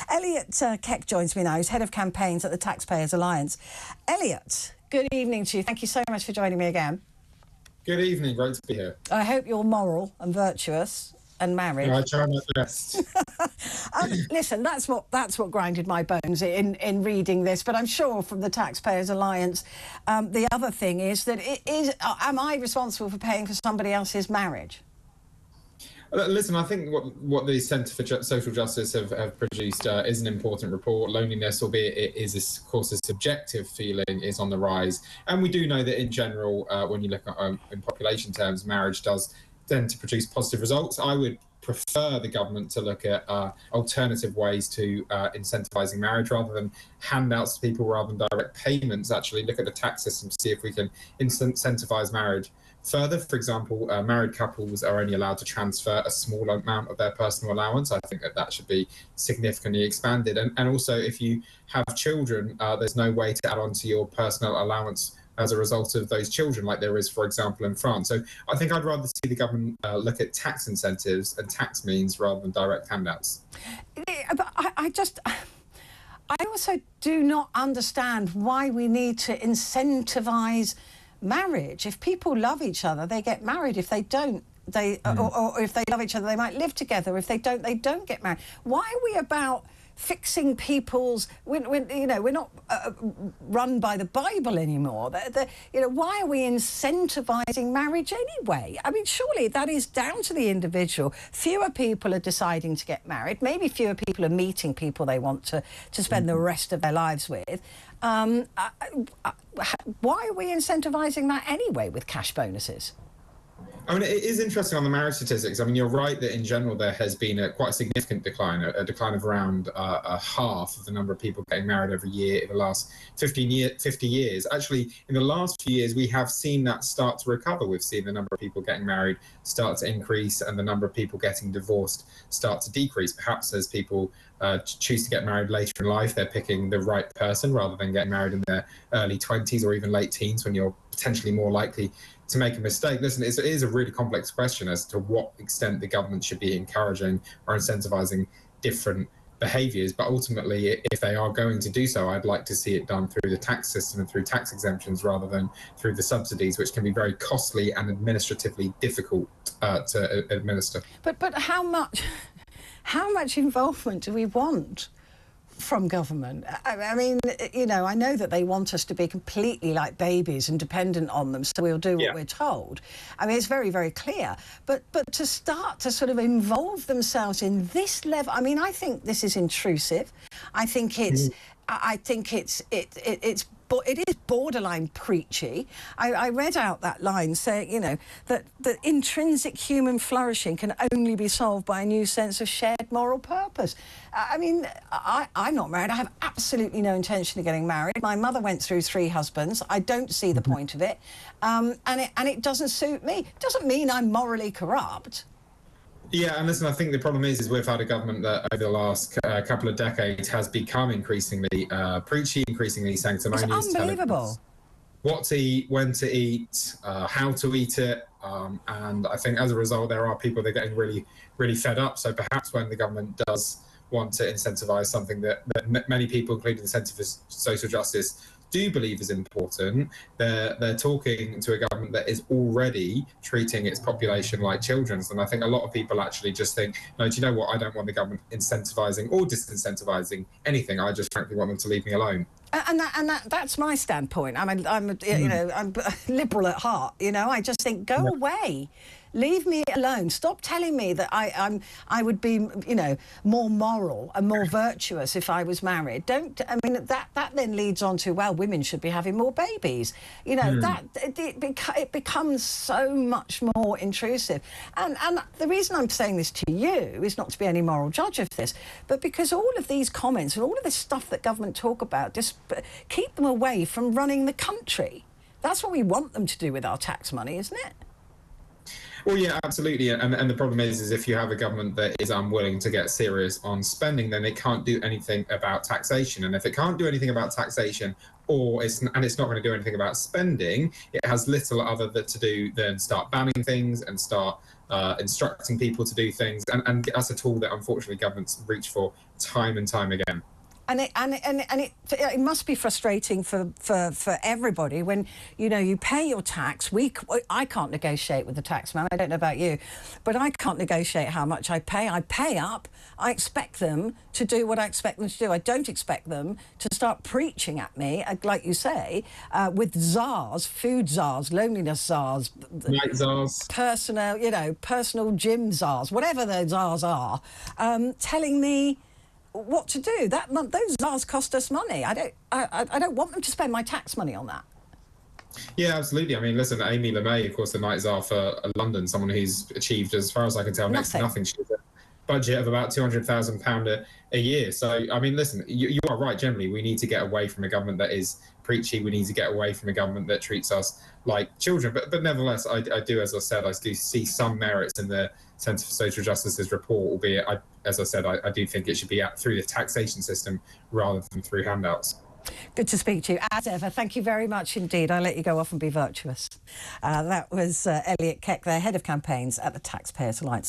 Elliot Keck joins me now. He's Head of Campaigns at the Taxpayers Alliance. Elliot, good evening to you. Thank you so much for joining me again. Good evening, great to be here. I hope you're moral and virtuous and married. No, I try my best. Listen, that's what grinded my bones in reading this. But I'm sure from the Taxpayers Alliance, the other thing is that am I responsible for paying for somebody else's marriage? Listen, I think what the Centre for Social Justice have produced is an important report. Loneliness, albeit it is, of course, a subjective feeling, is on the rise. And we do know that in general, when you look at in population terms, marriage does tend to produce positive results. I would prefer the government to look at alternative ways to incentivising marriage rather than handouts to people, rather than direct payments. Actually look at the tax system to see if we can incentivise marriage further. For example, married couples are only allowed to transfer a small amount of their personal allowance. I think that should be significantly expanded. And also, if you have children, there's no way to add on to your personal allowance as a result of those children, like there is, for example, in France. So I think I'd rather see the government look at tax incentives and tax means rather than direct handouts. But I also do not understand why we need to incentivise marriage. If people love each other, they get married. If they don't, or if they love each other, they might live together. If they don't get married. Why are we about fixing people's? We're not run by the Bible anymore. Why are we incentivising marriage anyway? I mean, surely that is down to the individual. Fewer people are deciding to get married. Maybe fewer people are meeting people they want to spend the rest of their lives with. Why are we incentivising that anyway with cash bonuses? I mean, it is interesting on the marriage statistics. I mean, you're right that in general there has been quite a significant decline, a decline of around half of the number of people getting married every year in the last 50 years. Actually, in the last few years, we have seen that start to recover. We've seen the number of people getting married start to increase and the number of people getting divorced start to decrease. Perhaps as people choose to get married later in life, they're picking the right person rather than getting married in their early 20s or even late teens, when you're potentially more likely to make a mistake. Listen, it is a really complex question as to what extent the government should be encouraging or incentivising different behaviours. But ultimately, if they are going to do so, I'd like to see it done through the tax system and through tax exemptions rather than through the subsidies, which can be very costly and administratively difficult to administer. But how much involvement do we want from government? I mean, I know that they want us to be completely like babies and dependent on them, so we'll do what we're told. I mean, it's very, very clear. But to start to sort of involve themselves in this level, I mean, I think this is intrusive. I think it's it is borderline preachy. I read out that line saying, that intrinsic human flourishing can only be solved by a new sense of shared moral purpose. I mean, I'm not married. I have absolutely no intention of getting married. My mother went through 3 husbands. I don't see the point of it. And it doesn't suit me. It doesn't mean I'm morally corrupt. Yeah, and listen, I think the problem is we've had a government that over the last couple of decades has become increasingly preachy, increasingly sanctimonious. It's unbelievable. What to eat, when to eat, how to eat it. And I think as a result, there are people that are getting really, really fed up. So perhaps when the government does want to incentivise something that many people, including the Centre for Social Justice, do believe is important, they're talking to a government that is already treating its population like children's. And I think a lot of people actually just think, no, do you know what? I don't want the government incentivising or disincentivising anything. I just frankly want them to leave me alone. And that's my standpoint. I'm liberal at heart. I just think, go away. Leave me alone. Stop telling me that I would be, more moral and more virtuous if I was married. That then leads on to, well, women should be having more babies. It becomes so much more intrusive. And the reason I'm saying this to you is not to be any moral judge of this, but because all of these comments and all of this stuff that government talk about, just keep them away from running the country. That's what we want them to do with our tax money, isn't it? Well, yeah, absolutely. And the problem is if you have a government that is unwilling to get serious on spending, then it can't do anything about taxation. And if it can't do anything about taxation, it's not going to do anything about spending, it has little other to do than start banning things and start instructing people to do things, and that's a tool that unfortunately governments reach for time and time again. And it must be frustrating for everybody when, you know, you pay your tax. I can't negotiate with the taxman. I don't know about you, but I can't negotiate how much I pay. I pay up. I expect them to do what I expect them to do. I don't expect them to start preaching at me, like you say, with czars, food czars, loneliness czars, night czars, personal gym czars, whatever those czars are, telling me what to do. Those czars cost us money. I don't want them to spend my tax money on that. Yeah, absolutely. I mean, listen, Amy LeMay, of course, the night czar for London, someone who's achieved, as far as I can tell, next to nothing. She has a budget of about £200,000 a year. So, I mean, listen, you are right. Generally, we need to get away from a government that is preachy. We need to get away from a government that treats us like children. But nevertheless, I do, as I said, I do see some merits in the Centre for Social Justice's report, albeit, as I said, I do think it should be through the taxation system rather than through handouts. Good to speak to you, as ever. Thank you very much indeed. I'll let you go off and be virtuous. That was Elliot Keck, their Head of Campaigns at the Taxpayers Alliance.